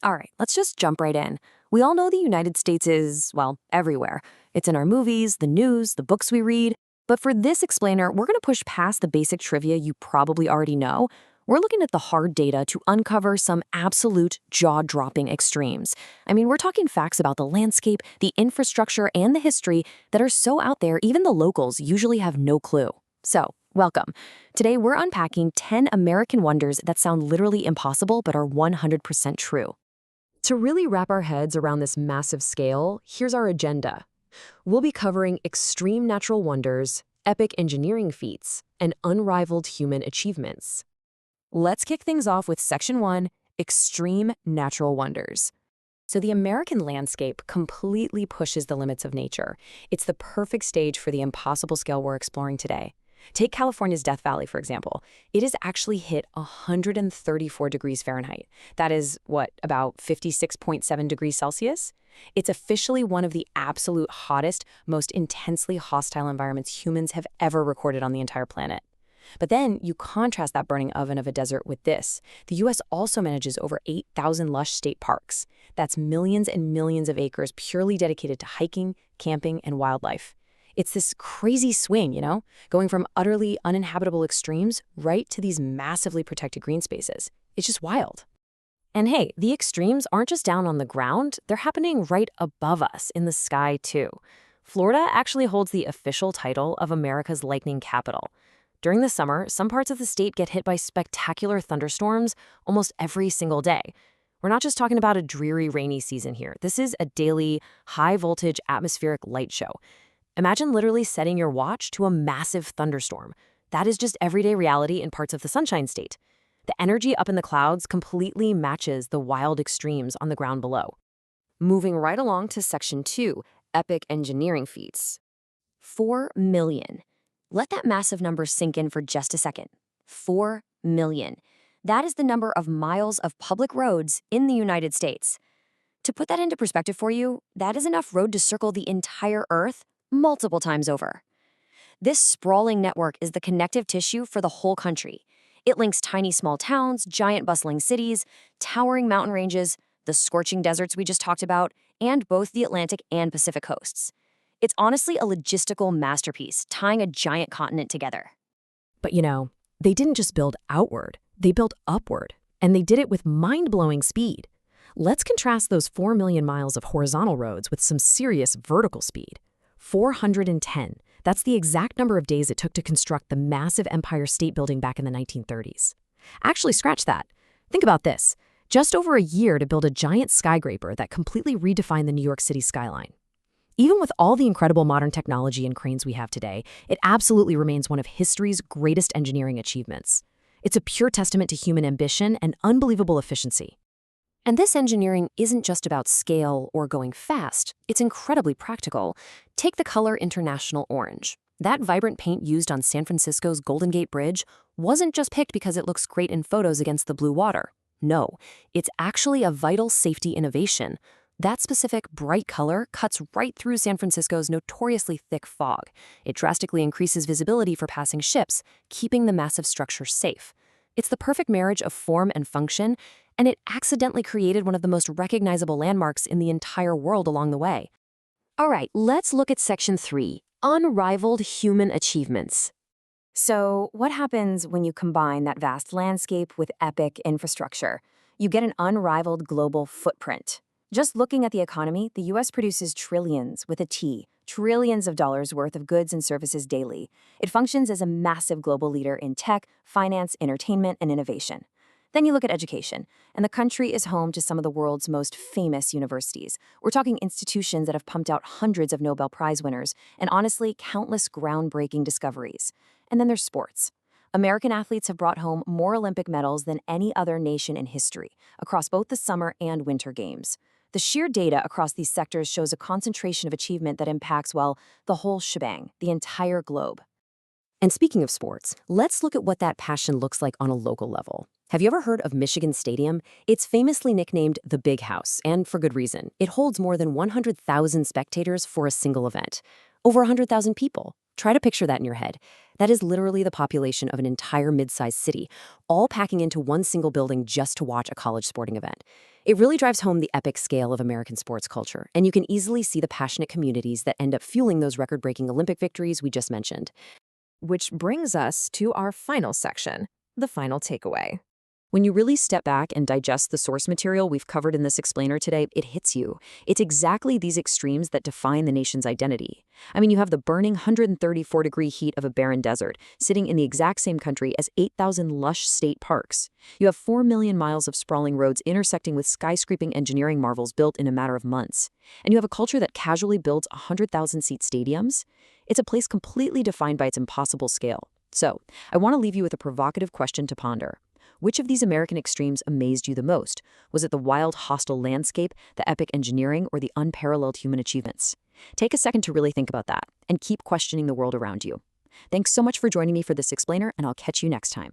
All right, let's just jump right in. We all know the United States is, well, everywhere. It's in our movies, the news, the books we read. But for this explainer, we're going to push past the basic trivia you probably already know. We're looking at the hard data to uncover some absolute jaw-dropping extremes. I mean, we're talking facts about the landscape, the infrastructure, and the history that are so out there even the locals usually have no clue. So, welcome. Today, we're unpacking 10 American wonders that sound literally impossible but are 100% true. To really wrap our heads around this massive scale, here's our agenda. We'll be covering extreme natural wonders, epic engineering feats, and unrivaled human achievements. Let's kick things off with Section 1, Extreme Natural Wonders. So the American landscape completely pushes the limits of nature. It's the perfect stage for the impossible scale we're exploring today. Take California's Death Valley, for example. It has actually hit 134 degrees Fahrenheit. That is, about 56.7 degrees Celsius? It's officially one of the absolute hottest, most intensely hostile environments humans have ever recorded on the entire planet. But then you contrast that burning oven of a desert with this. The U.S. also manages over 8,000 lush state parks. That's millions and millions of acres purely dedicated to hiking, camping, and wildlife. It's this crazy swing, going from utterly uninhabitable extremes right to these massively protected green spaces. It's just wild. And hey, the extremes aren't just down on the ground, they're happening right above us in the sky too. Florida actually holds the official title of America's lightning capital. During the summer, some parts of the state get hit by spectacular thunderstorms almost every single day. We're not just talking about a dreary rainy season here. This is a daily, high-voltage atmospheric light show. Imagine literally setting your watch to a massive thunderstorm. That is just everyday reality in parts of the Sunshine State. The energy up in the clouds completely matches the wild extremes on the ground below. Moving right along to Section 2, Epic Engineering Feats. 4 million. Let that massive number sink in for just a second. 4 million. That is the number of miles of public roads in the United States. To put that into perspective for you, that is enough road to circle the entire Earth multiple times over. This sprawling network is the connective tissue for the whole country. It links tiny small towns, giant bustling cities, towering mountain ranges, the scorching deserts we just talked about, and both the Atlantic and Pacific coasts. It's honestly a logistical masterpiece, tying a giant continent together. But they didn't just build outward, they built upward, and they did it with mind-blowing speed. Let's contrast those 4 million miles of horizontal roads with some serious vertical speed. 410. That's the exact number of days it took to construct the massive Empire State Building back in the 1930s. Actually, scratch that. Think about this. Just over a year to build a giant skyscraper that completely redefined the New York City skyline. Even with all the incredible modern technology and cranes we have today, it absolutely remains one of history's greatest engineering achievements. It's a pure testament to human ambition and unbelievable efficiency. And this engineering isn't just about scale or going fast, it's incredibly practical. Take the color International Orange. That vibrant paint used on San Francisco's Golden Gate Bridge wasn't just picked because it looks great in photos against the blue water. No, it's actually a vital safety innovation. That specific bright color cuts right through San Francisco's notoriously thick fog. It drastically increases visibility for passing ships, keeping the massive structure safe. It's the perfect marriage of form and function, and it accidentally created one of the most recognizable landmarks in the entire world along the way. All right, let's look at Section 3, Unrivaled Human Achievements. So, what happens when you combine that vast landscape with epic infrastructure? You get an unrivaled global footprint. Just looking at the economy, the U.S. produces trillions, with a T, trillions of dollars worth of goods and services daily. It functions as a massive global leader in tech, finance, entertainment, and innovation. Then you look at education, and the country is home to some of the world's most famous universities. We're talking institutions that have pumped out hundreds of Nobel Prize winners, and honestly, countless groundbreaking discoveries. And then there's sports. American athletes have brought home more Olympic medals than any other nation in history, across both the summer and winter games. The sheer data across these sectors shows a concentration of achievement that impacts, the whole shebang, the entire globe. And speaking of sports, let's look at what that passion looks like on a local level. Have you ever heard of Michigan Stadium? It's famously nicknamed the Big House, and for good reason. It holds more than 100,000 spectators for a single event. Over 100,000 people. Try to picture that in your head. That is literally the population of an entire mid-sized city, all packing into one single building just to watch a college sporting event. It really drives home the epic scale of American sports culture, and you can easily see the passionate communities that end up fueling those record-breaking Olympic victories we just mentioned. Which brings us to our final section, the final takeaway. When you really step back and digest the source material we've covered in this explainer today, it hits you. It's exactly these extremes that define the nation's identity. I mean, you have the burning 134-degree heat of a barren desert, sitting in the exact same country as 8,000 lush state parks. You have 4 million miles of sprawling roads intersecting with skyscraping engineering marvels built in a matter of months. And you have a culture that casually builds 100,000-seat stadiums. It's a place completely defined by its impossible scale. So, I want to leave you with a provocative question to ponder. Which of these American extremes amazed you the most? Was it the wild, hostile landscape, the epic engineering, or the unparalleled human achievements? Take a second to really think about that, and keep questioning the world around you. Thanks so much for joining me for this explainer, and I'll catch you next time.